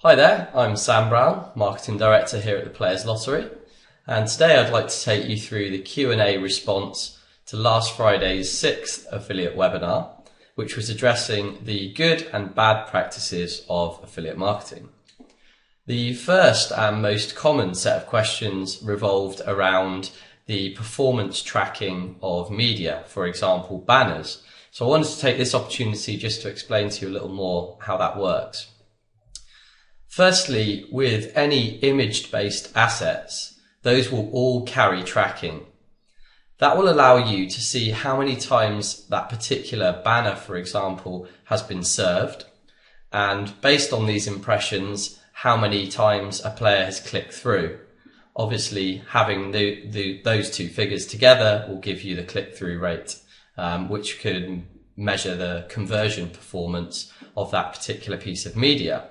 Hi there, I'm Sam Brown, Marketing Director here at the Players Lottery, and today I'd like to take you through the Q&A response to last Friday's 6th affiliate webinar, which was addressing the good and bad practices of affiliate marketing. The first and most common set of questions revolved around the performance tracking of media, for example, banners. So I wanted to take this opportunity just to explain to you a little more how that works. Firstly, with any image-based assets, those will all carry tracking. That will allow you to see how many times that particular banner, for example, has been served, and based on these impressions, how many times a player has clicked through. Obviously, having those two figures together will give you the click-through rate, which can measure the conversion performance of that particular piece of media.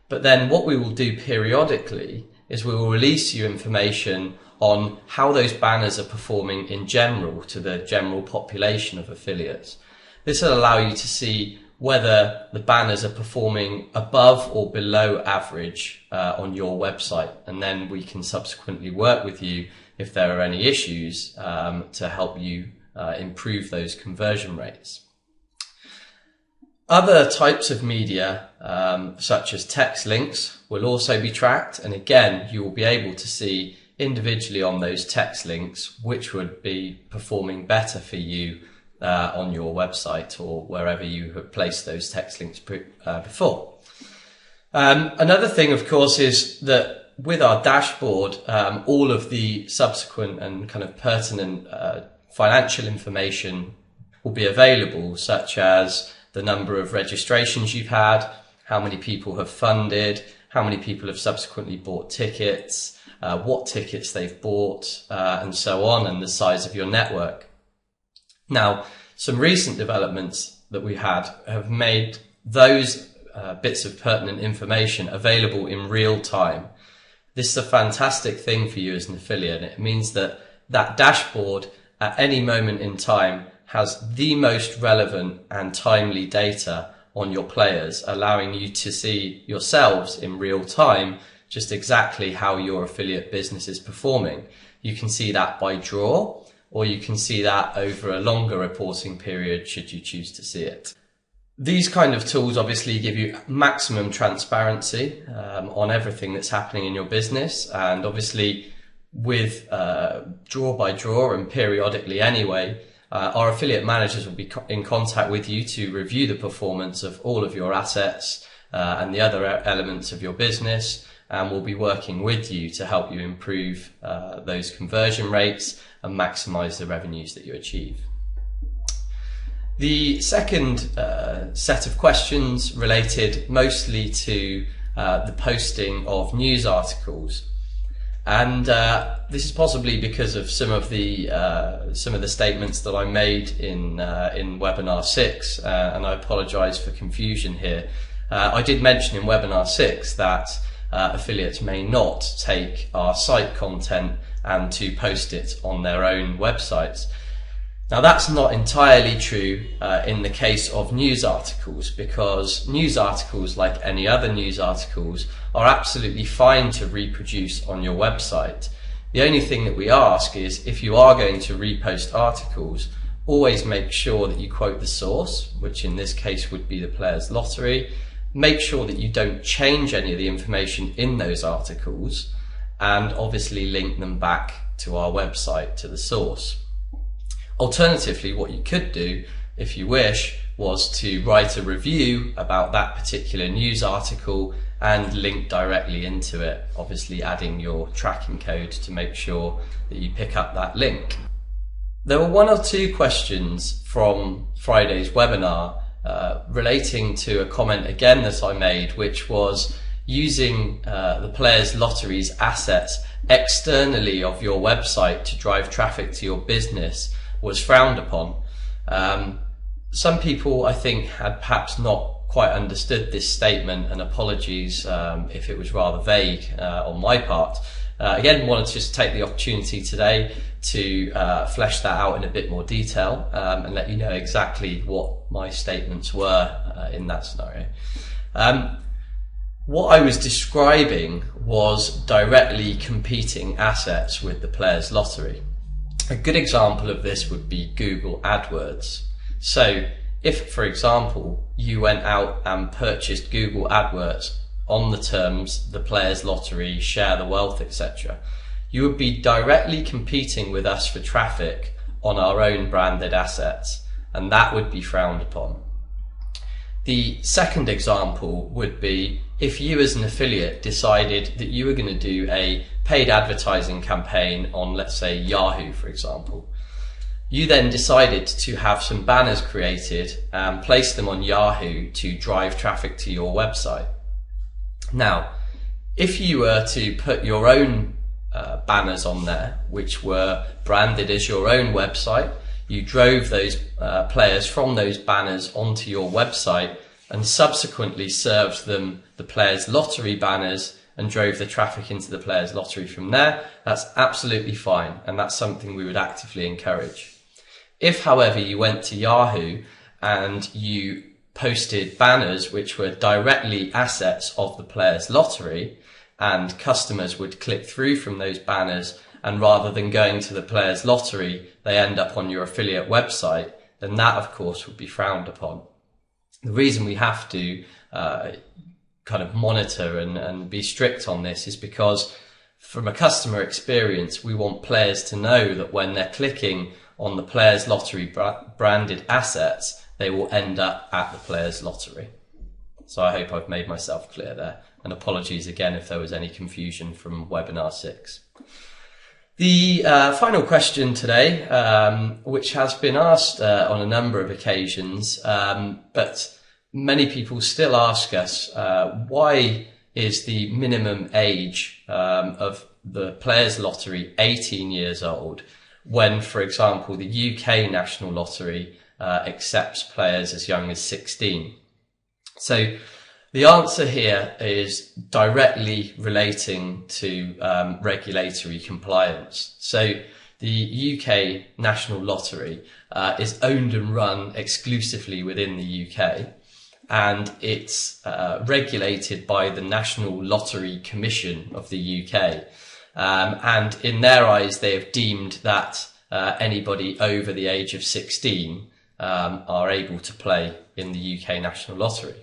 But then what we will do periodically is we will release you information on how those banners are performing in general to the general population of affiliates. This will allow you to see whether the banners are performing above or below average on your website, and then we can subsequently work with you if there are any issues to help you improve those conversion rates. Other types of media, such as text links, will also be tracked, and again, you will be able to see individually on those text links which would be performing better for you on your website or wherever you have placed those text links before. Another thing, of course, is that with our dashboard, all of the subsequent and kind of pertinent financial information will be available, such as the number of registrations you've had, how many people have funded, how many people have subsequently bought tickets, what tickets they've bought, and so on, and the size of your network. Now, some recent developments that we had have made those bits of pertinent information available in real time. This is a fantastic thing for you as an affiliate. It means that that dashboard at any moment in time has the most relevant and timely data on your players, allowing you to see yourselves in real time just exactly how your affiliate business is performing. You can see that by draw, or you can see that over a longer reporting period should you choose to see it. These kind of tools obviously give you maximum transparency on everything that's happening in your business, and obviously with draw by draw and periodically anyway, our affiliate managers will be in contact with you to review the performance of all of your assets and the other elements of your business, and we'll be working with you to help you improve those conversion rates and maximize the revenues that you achieve. The second set of questions related mostly to the posting of news articles. And this is possibly because of some of the statements that I made in webinar 6, and I apologise for confusion here. I did mention in webinar 6 that affiliates may not take our site content and to post it on their own websites. Now that's not entirely true in the case of news articles, because news articles, like any other news articles, are absolutely fine to reproduce on your website. The only thing that we ask is, if you are going to repost articles, always make sure that you quote the source, which in this case would be the Players Lottery. Make sure that you don't change any of the information in those articles, and obviously link them back to our website, to the source. Alternatively, what you could do, if you wish, was to write a review about that particular news article and link directly into it, obviously adding your tracking code to make sure that you pick up that link. There were one or two questions from Friday's webinar relating to a comment again that I made, which was using the Players Lottery's assets externally of your website to drive traffic to your business was frowned upon. Some people, I think, had perhaps not quite understood this statement, and apologies if it was rather vague on my part. Again, wanted to just take the opportunity today to flesh that out in a bit more detail and let you know exactly what my statements were in that scenario. What I was describing was directly competing assets with the Players Lottery. A good example of this would be Google AdWords. So if, for example, you went out and purchased Google AdWords on the terms the Players Lottery, Share the Wealth, etc., you would be directly competing with us for traffic on our own branded assets, and that would be frowned upon. The second example would be if you as an affiliate decided that you were going to do a paid advertising campaign on, let's say, Yahoo, for example. You then decided to have some banners created and place them on Yahoo to drive traffic to your website. Now, if you were to put your own banners on there, which were branded as your own website, you drove those players from those banners onto your website and subsequently served them the Players Lottery banners and drove the traffic into the Players Lottery from there, that's absolutely fine, and that's something we would actively encourage. If, however, you went to Yahoo and you posted banners which were directly assets of the Players Lottery, and customers would click through from those banners, and rather than going to the Players Lottery, they end up on your affiliate website, then that, of course, would be frowned upon. The reason we have to kind of monitor and be strict on this is because from a customer experience, we want players to know that when they're clicking on the Players Lottery branded assets, they will end up at the Players Lottery. So I hope I've made myself clear there, and apologies again if there was any confusion from webinar 6. The final question today, which has been asked on a number of occasions, but many people still ask us, why is the minimum age of the Players Lottery 18 years old when, for example, the UK National Lottery accepts players as young as 16? So the answer here is directly relating to regulatory compliance. So the UK National Lottery is owned and run exclusively within the UK, and it's regulated by the National Lottery Commission of the UK. And in their eyes, they have deemed that anybody over the age of 16 are able to play in the UK National Lottery.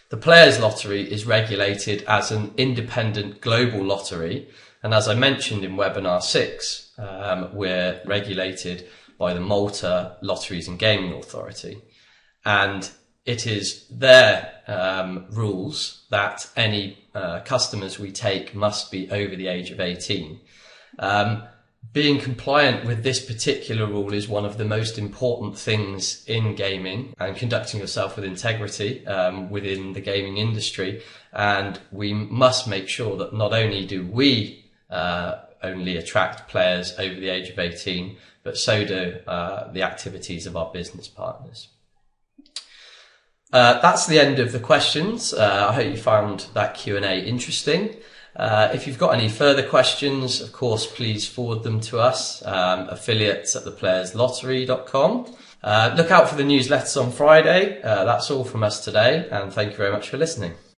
The Players Lottery is regulated as an independent global lottery, and as I mentioned in webinar 6, we're regulated by the Malta Lotteries and Gaming Authority, and it is their rules that any customers we take must be over the age of 18. Being compliant with this particular rule is one of the most important things in gaming, and conducting yourself with integrity within the gaming industry. And we must make sure that not only do we only attract players over the age of 18, but so do the activities of our business partners. That's the end of the questions. I hope you found that Q&A interesting. If you've got any further questions, of course, please forward them to us, affiliates@theplayerslottery.com. Look out for the newsletters on Friday. That's all from us today, and thank you very much for listening.